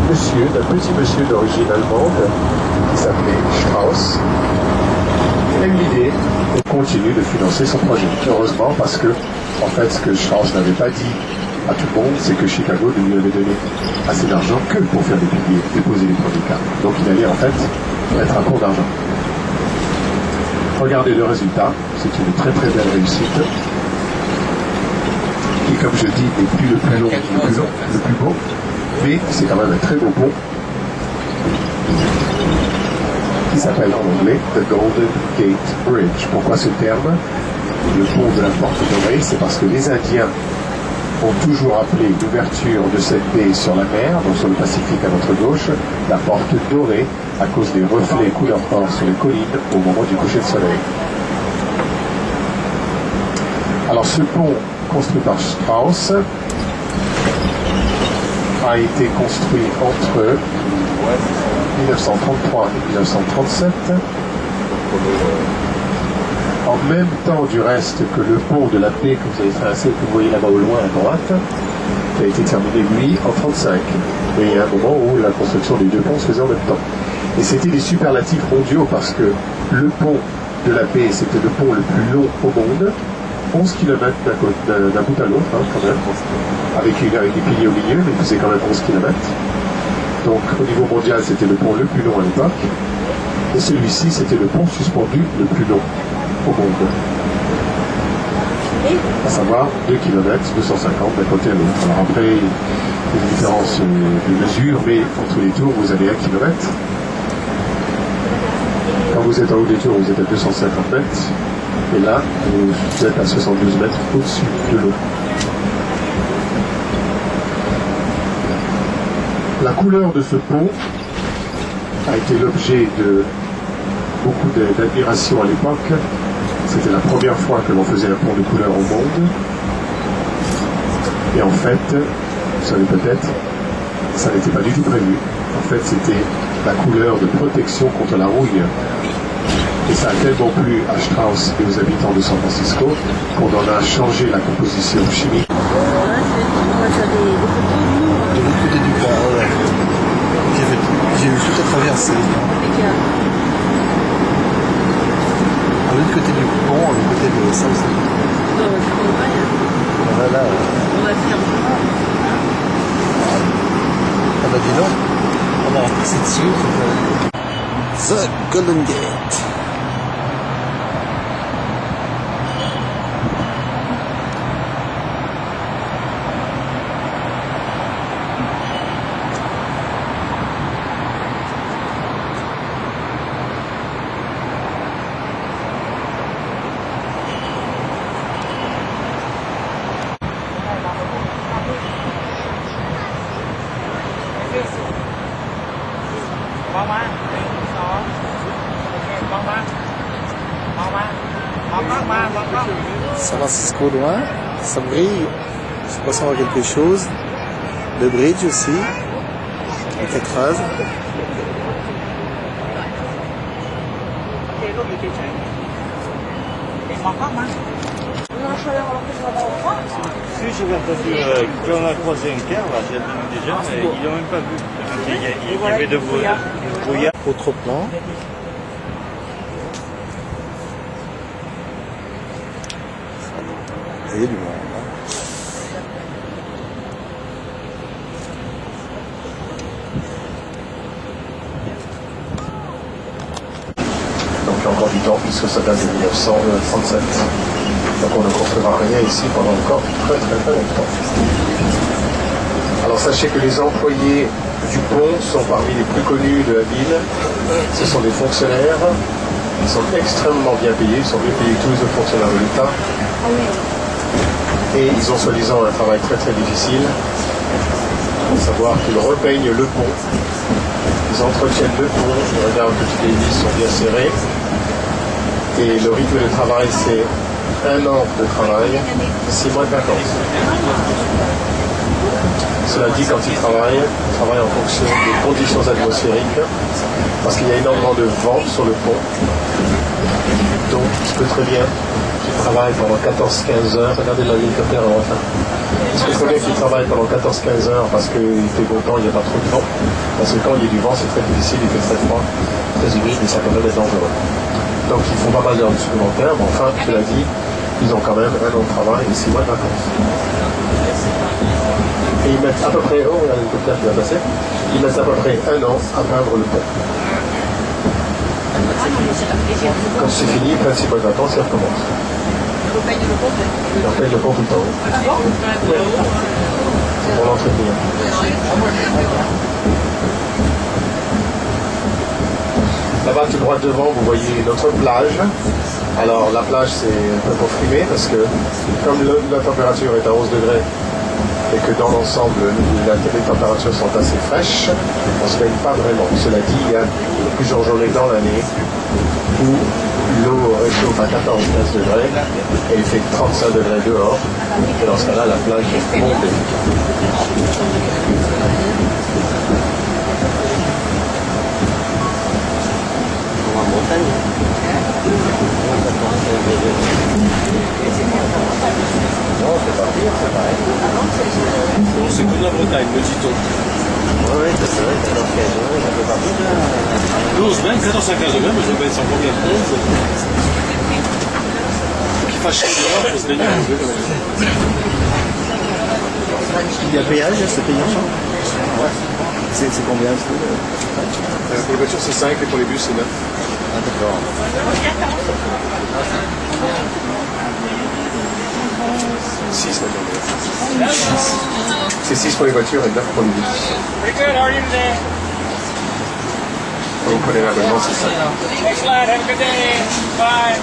d'un petit monsieur d'origine allemande qui s'appelait Strauss, a eu l'idée et continue de financer son projet. Heureusement, parce que, en fait, ce que Strauss n'avait pas dit à tout le monde, c'est que Chicago ne lui avait donné assez d'argent que pour faire des piliers, déposer les premiers câbles. Donc il allait en fait mettre un cours d'argent. Regardez le résultat, c'est une très très belle réussite. Qui, comme je dis, n'est plus le plus long, le plus beau, mais c'est quand même un très beau pont qui s'appelle en anglais The Golden Gate Bridge. Pourquoi ce terme? Le pont de la porte dorée, c'est parce que les Indiens ont toujours appelé l'ouverture de cette baie sur la mer, donc sur le Pacifique à notre gauche, la porte dorée, à cause des reflets couleur or sur les collines au moment du coucher de soleil. Alors ce pont construit par Strauss a été construit entre 1933 et 1937, en même temps du reste que le pont de la paix que vous avez tracé, que vous voyez là-bas au loin à droite, qui a été terminé lui en 1935. Et il y a un moment où la construction des deux ponts se faisait en même temps. Et c'était des superlatifs mondiaux parce que le pont de la paix, c'était le pont le plus long au monde, 11 km d'un bout à l'autre, hein, quand même, avec des piliers au milieu, mais il faisait quand même 11 km. Donc au niveau mondial, c'était le pont le plus long à l'époque. Et celui-ci, c'était le pont suspendu le plus long au monde. À savoir 2 km, 250 d'un côté à l'autre. Alors après, il y a une différence de mesure, mais entre les tours, vous avez 1 km. Quand vous êtes en haut des tours, vous êtes à 250 mètres. Et là, vous êtes à 72 mètres au-dessus de l'eau. La couleur de ce pont a été l'objet de beaucoup d'admiration à l'époque. C'était la première fois que l'on faisait un pont de couleur au monde. Et en fait, vous savez peut-être, ça n'était pas du tout prévu. En fait, c'était la couleur de protection contre la rouille. Et ça a tellement plu à Strauss et aux habitants de San Francisco qu'on en a changé la composition chimique. De l'autre côté du pont, ouais. J'ai vu toute la traversée. À l'autre côté du pont, à l'autre côté de South. Voilà. On va faire Ah bah dis donc, on a repris dessus. The Golden Gate. San Francisco loin, ça brille, je pense avoir quelque chose. Le bridge aussi, avec la creuse. Si j'avais entendu qu'on a croisé un car, là, j'ai venu déjà, mais ils l'ont même pas vu. Il y avait de brouillard. Autre plan. Il y a du monde. Donc il y a encore du temps puisque ça date de 1937. Donc on ne construira rien ici pendant encore très longtemps. Alors sachez que les employés du pont sont parmi les plus connus de la ville. Ce sont des fonctionnaires. Ils sont extrêmement bien payés. Ils sont mieux payés que tous les autres fonctionnaires de l'État. Et ils ont soi-disant un travail très difficile. À savoir qu'ils repeignent le pont. Ils entretiennent le pont. Ils regardent que toutes les vis sont bien serrées. Et le rythme de travail, c'est 1 an de travail, 6 mois de vacances. Cela dit, quand ils travaillent en fonction des conditions atmosphériques, parce qu'il y a énormément de vent sur le pont. Donc, il se peut très bien qui travaillent pendant 14-15 heures. Regardez l'hélicoptère à l'enfant. Est-ce que vous savez qu'ils travaillent pendant 14-15 heures parce qu'il fait beau temps, il n'y a pas trop de vent? Parce que quand il y a du vent, c'est très difficile, il fait très froid, très humide et ça peut même être dangereux. Donc ils font pas mal d'heures supplémentaires, mais enfin, cela dit, ils ont quand même 1 an de travail et 6 mois de vacances. Et ils mettent à peu près, oh, il y a l'hélicoptère qui va passer, ils mettent à peu près 1 an à peindre le pont. Quand c'est fini, après 6 mois de vacances, ça recommence. On paye le pont. Et on paye le pont tout le temps. Ah bon? C'est pour l'entretenir. Là-bas, tout droit devant, vous voyez notre plage. Alors, la plage, c'est un peu pour frimer parce que comme la température est à 11 degrés et que dans l'ensemble, les températures sont assez fraîches, on ne se baigne pas vraiment. Cela dit, il y a plusieurs journées dans l'année où l'eau réchauffe à 14-15 degrés et il fait 35 degrés dehors. Et dans ce cas-là, la plage est bondée. Non, c'est pas pire, c'est pareil. Non, c'est que de la Bretagne, le dit-on. Oui, c'est vrai, 14-15 degrés, ça fait pas pire. 12, même 14 à 15 degrés, mais je vais être sans combien de pause. Qu'il fasse chaud dehors, il faut se baigner un peu. Il y a péage, c'est payant, ça? Ouais. C'est combien le prix? Pour les voitures, c'est 5 et pour les bus, c'est 9. Ah, d'accord. 6 maintenant. C'est 6 pour les voitures et 9 pour les bus. Quand vous prenez l'abonnement, c'est 5. Thanks a lot. Have a good day. Bye.